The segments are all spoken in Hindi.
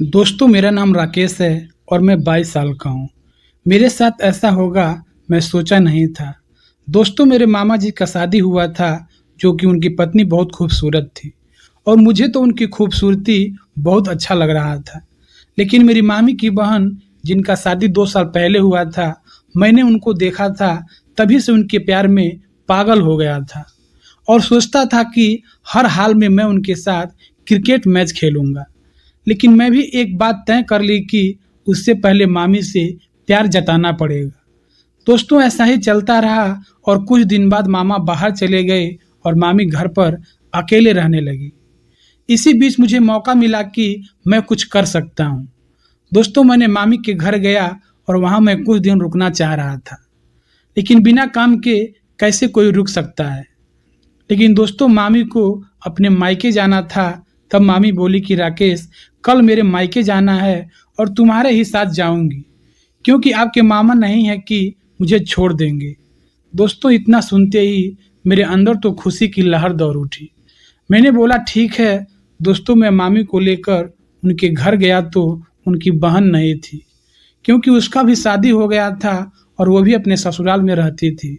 दोस्तों मेरा नाम राकेश है और मैं 22 साल का हूँ। मेरे साथ ऐसा होगा मैं सोचा नहीं था। दोस्तों मेरे मामा जी का शादी हुआ था जो कि उनकी पत्नी बहुत खूबसूरत थी और मुझे तो उनकी खूबसूरती बहुत अच्छा लग रहा था। लेकिन मेरी मामी की बहन जिनका शादी 2 साल पहले हुआ था, मैंने उनको देखा था, तभी से उनके प्यार में पागल हो गया था और सोचता था कि हर हाल में मैं उनके साथ क्रिकेट मैच खेलूँगा। लेकिन मैं भी एक बात तय कर ली कि उससे पहले मामी से प्यार जताना पड़ेगा। दोस्तों ऐसा ही चलता रहा और कुछ दिन बाद मामा बाहर चले गए और मामी घर पर अकेले रहने लगी। इसी बीच मुझे मौका मिला कि मैं कुछ कर सकता हूँ। दोस्तों मैंने मामी के घर गया और वहाँ मैं कुछ दिन रुकना चाह रहा था। लेकिन बिना काम के कैसे कोई रुक सकता है। लेकिन दोस्तों मामी को अपने मायके जाना था। तब मामी बोली कि राकेश, कल मेरे मायके जाना है और तुम्हारे ही साथ जाऊंगी, क्योंकि आपके मामा नहीं है कि मुझे छोड़ देंगे। दोस्तों इतना सुनते ही मेरे अंदर तो खुशी की लहर दौड़ उठी। मैंने बोला ठीक है। दोस्तों मैं मामी को लेकर उनके घर गया तो उनकी बहन नहीं थी, क्योंकि उसका भी शादी हो गया था और वो भी अपने ससुराल में रहती थी।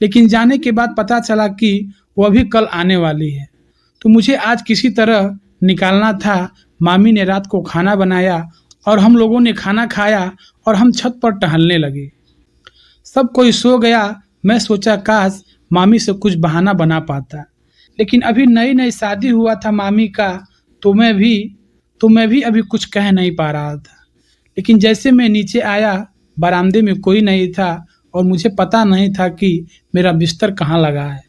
लेकिन जाने के बाद पता चला कि वह भी कल आने वाली है, तो मुझे आज किसी तरह निकालना था। मामी ने रात को खाना बनाया और हम लोगों ने खाना खाया और हम छत पर टहलने लगे। सब कोई सो गया। मैं सोचा काश मामी से कुछ बहाना बना पाता, लेकिन अभी नई नई शादी हुआ था मामी का, तो मैं भी अभी कुछ कह नहीं पा रहा था। लेकिन जैसे मैं नीचे आया, बरामदे में कोई नहीं था और मुझे पता नहीं था कि मेरा बिस्तर कहाँ लगा है।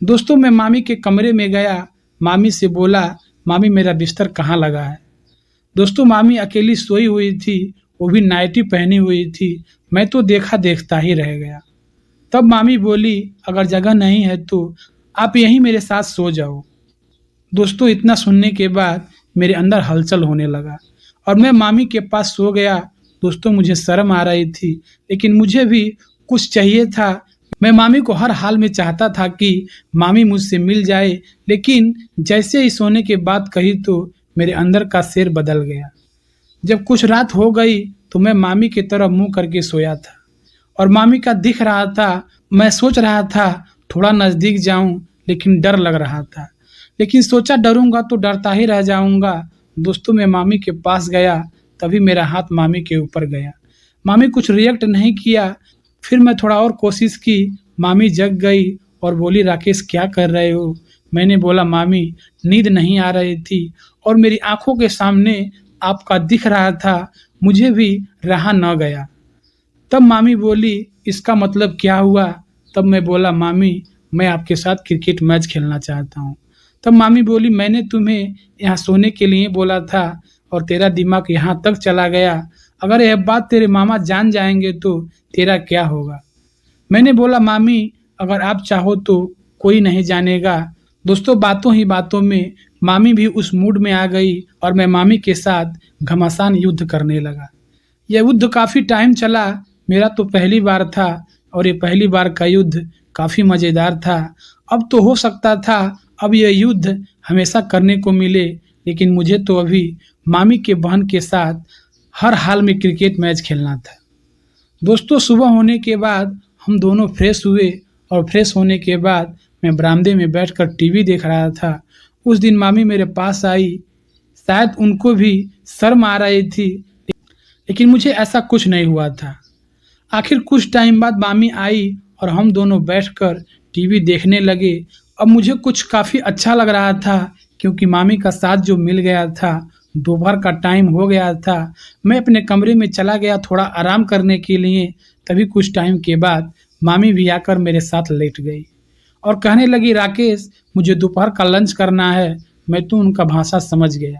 दोस्तों मैं मामी के कमरे में गया, मामी से बोला, मामी मेरा बिस्तर कहाँ लगा है। दोस्तों मामी अकेली सोई हुई थी, वो भी नाइटी पहनी हुई थी। मैं तो देखा देखता ही रह गया। तब मामी बोली, अगर जगह नहीं है तो आप यहीं मेरे साथ सो जाओ। दोस्तों इतना सुनने के बाद मेरे अंदर हलचल होने लगा और मैं मामी के पास सो गया। दोस्तों मुझे शर्म आ रही थी, लेकिन मुझे भी कुछ चाहिए था। मैं मामी को हर हाल में चाहता था कि मामी मुझसे मिल जाए, लेकिन जैसे ही सोने के बाद कही तो मेरे अंदर का शेर बदल गया। जब कुछ रात हो गई तो मैं मामी की तरफ मुंह करके सोया था और मामी का दिख रहा था। मैं सोच रहा था थोड़ा नज़दीक जाऊं, लेकिन डर लग रहा था। लेकिन सोचा डरूंगा तो डरता ही रह जाऊंगा। दोस्तों मैं मामी के पास गया, तभी मेरा हाथ मामी के ऊपर गया। मामी कुछ रिएक्ट नहीं किया। फिर मैं थोड़ा और कोशिश की। मामी जग गई और बोली, राकेश क्या कर रहे हो। मैंने बोला, मामी नींद नहीं आ रही थी और मेरी आंखों के सामने आपका दिख रहा था, मुझे भी रहा न गया। तब मामी बोली, इसका मतलब क्या हुआ। तब मैं बोला, मामी मैं आपके साथ क्रिकेट मैच खेलना चाहता हूँ। तब मामी बोली, मैंने तुम्हें यहाँ सोने के लिए बोला था और तेरा दिमाग यहाँ तक चला गया। अगर यह बात तेरे मामा जान जाएंगे तो तेरा क्या होगा। मैंने बोला, मामी अगर आप चाहो तो कोई नहीं जानेगा। दोस्तों बातों ही बातों में मामी भी उस मूड में आ गई और मैं मामी के साथ घमासान युद्ध करने लगा। यह युद्ध काफ़ी टाइम चला। मेरा तो पहली बार था और ये पहली बार का युद्ध काफ़ी मज़ेदार था। अब तो हो सकता था अब यह युद्ध हमेशा करने को मिले, लेकिन मुझे तो अभी मामी के बहन के साथ हर हाल में क्रिकेट मैच खेलना था। दोस्तों सुबह होने के बाद हम दोनों फ्रेश हुए और फ्रेश होने के बाद मैं बरामदे में बैठकर टीवी देख रहा था। उस दिन मामी मेरे पास आई। शायद उनको भी शर्म आ रही थी, लेकिन मुझे ऐसा कुछ नहीं हुआ था। आखिर कुछ टाइम बाद मामी आई और हम दोनों बैठकर टीवी देखने लगे। अब मुझे कुछ काफ़ी अच्छा लग रहा था, क्योंकि मामी का साथ जो मिल गया था। दोपहर का टाइम हो गया था। मैं अपने कमरे में चला गया थोड़ा आराम करने के लिए। तभी कुछ टाइम के बाद मामी भी आकर मेरे साथ लेट गई और कहने लगी, राकेश मुझे दोपहर का लंच करना है। मैं तो उनका भाषा समझ गया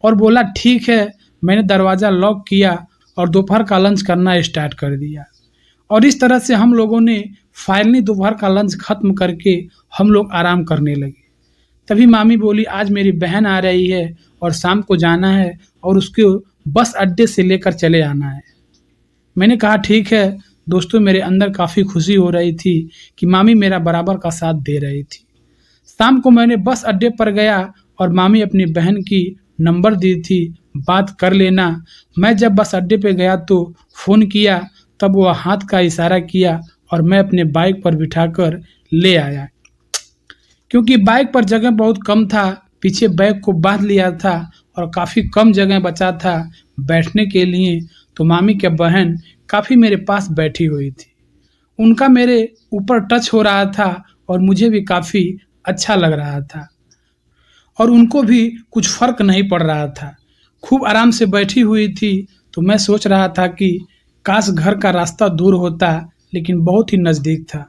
और बोला, ठीक है। मैंने दरवाज़ा लॉक किया और दोपहर का लंच करना स्टार्ट कर दिया और इस तरह से हम लोगों ने फाइनली दोपहर का लंच ख़त्म करके हम लोग आराम करने लगे। तभी मामी बोली, आज मेरी बहन आ रही है और शाम को जाना है और उसको बस अड्डे से लेकर चले आना है। मैंने कहा ठीक है। दोस्तों मेरे अंदर काफ़ी खुशी हो रही थी कि मामी मेरा बराबर का साथ दे रही थी। शाम को मैंने बस अड्डे पर गया और मामी अपनी बहन की नंबर दी थी, बात कर लेना। मैं जब बस अड्डे पे गया तो फ़ोन किया, तब वह हाथ का इशारा किया और मैं अपने बाइक पर बिठाकर ले आया। क्योंकि बाइक पर जगह बहुत कम था, पीछे बैग को बांध लिया था और काफ़ी कम जगह बचा था बैठने के लिए, तो मामी की बहन काफ़ी मेरे पास बैठी हुई थी। उनका मेरे ऊपर टच हो रहा था और मुझे भी काफ़ी अच्छा लग रहा था और उनको भी कुछ फ़र्क नहीं पड़ रहा था। खूब आराम से बैठी हुई थी, तो मैं सोच रहा था कि काश घर का रास्ता दूर होता, लेकिन बहुत ही नज़दीक था।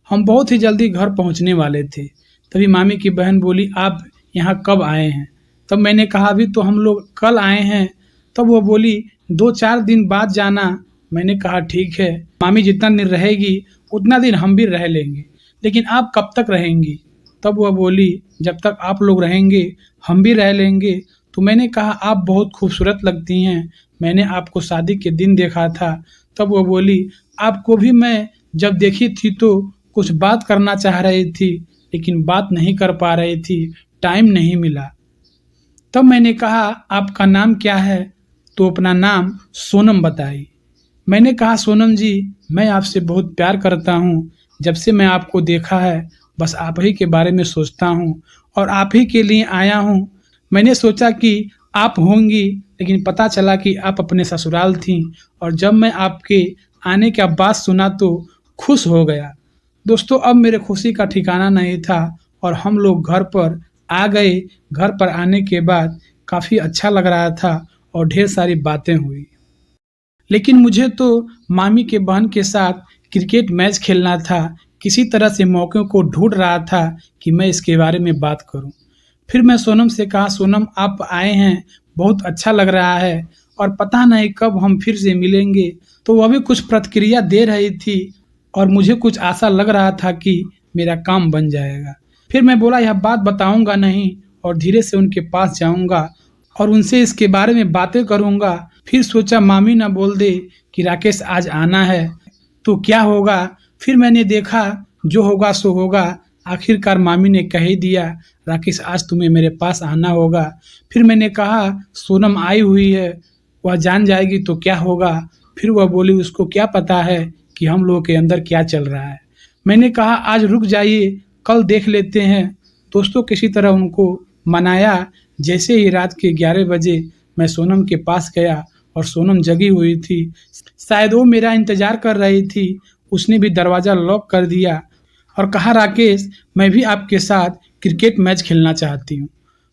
हम बहुत ही जल्दी घर पहुंचने वाले थे। तभी मामी की बहन बोली, आप यहाँ कब आए हैं? तब मैंने कहा, अभी तो हम लोग कल आए हैं। तब वो बोली, 2-4 दिन बाद जाना। मैंने कहा, ठीक है मामी, जितना दिन रहेगी उतना दिन हम भी रह लेंगे, लेकिन आप कब तक रहेंगी? तब वह बोली, जब तक आप लोग रहेंगे हम भी रह लेंगे। तो मैंने कहा, आप बहुत खूबसूरत लगती हैं, मैंने आपको शादी के दिन देखा था। तब वो बोली, आपको भी मैं जब देखी थी तो कुछ बात करना चाह रही थी, लेकिन बात नहीं कर पा रही थी, टाइम नहीं मिला। तब मैंने कहा, आपका नाम क्या है? तो अपना नाम सोनम बताई। मैंने कहा, सोनम जी, मैं आपसे बहुत प्यार करता हूँ। जब से मैं आपको देखा है, बस आप ही के बारे में सोचता हूँ और आप ही के लिए आया हूँ। मैंने सोचा कि आप होंगी, लेकिन पता चला कि आप अपने ससुराल थीं और जब मैं आपके आने का बात सुना तो खुश हो गया। दोस्तों, अब मेरे खुशी का ठिकाना नहीं था और हम लोग घर पर आ गए। घर पर आने के बाद काफ़ी अच्छा लग रहा था और ढेर सारी बातें हुई। लेकिन मुझे तो मामी के बहन के साथ क्रिकेट मैच खेलना था। किसी तरह से मौके को ढूंढ रहा था कि मैं इसके बारे में बात करूं। फिर मैं सोनम से कहा, सोनम आप आए हैं, बहुत अच्छा लग रहा है और पता नहीं कब हम फिर से मिलेंगे। तो वह भी कुछ प्रतिक्रिया दे रही थी और मुझे कुछ आशा लग रहा था कि मेरा काम बन जाएगा। फिर मैं बोला, यह बात बताऊंगा नहीं और धीरे से उनके पास जाऊंगा और उनसे इसके बारे में बातें करूंगा। फिर सोचा मामी ना बोल दे कि राकेश आज आना है तो क्या होगा। फिर मैंने देखा, जो होगा सो होगा। आखिरकार मामी ने कह ही दिया, राकेश आज तुम्हें मेरे पास आना होगा। फिर मैंने कहा, सोनम आई हुई है, वह जान जाएगी तो क्या होगा। फिर वह बोली, उसको क्या पता है कि हम लोगों के अंदर क्या चल रहा है। मैंने कहा, आज रुक जाइए, कल देख लेते हैं। दोस्तों, किसी तरह उनको मनाया। जैसे ही रात के 11 बजे मैं सोनम के पास गया और सोनम जगी हुई थी, शायद वो मेरा इंतजार कर रही थी। उसने भी दरवाज़ा लॉक कर दिया और कहा, राकेश मैं भी आपके साथ क्रिकेट मैच खेलना चाहती हूँ।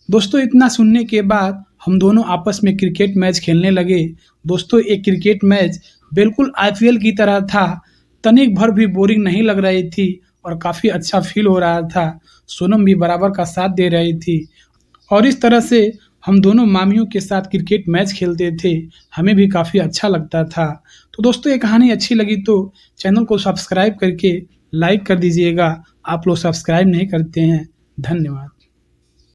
दोस्तों, इतना सुनने के बाद हम दोनों आपस में क्रिकेट मैच खेलने लगे। दोस्तों, एक क्रिकेट मैच बिल्कुल आईपीएल की तरह था। तनिक भर भी बोरिंग नहीं लग रही थी और काफ़ी अच्छा फील हो रहा था। सोनम भी बराबर का साथ दे रही थी और इस तरह से हम दोनों मामियों के साथ क्रिकेट मैच खेलते थे। हमें भी काफ़ी अच्छा लगता था। तो दोस्तों, ये कहानी अच्छी लगी तो चैनल को सब्सक्राइब करके लाइक कर दीजिएगा। आप लोग सब्सक्राइब नहीं करते हैं। धन्यवाद।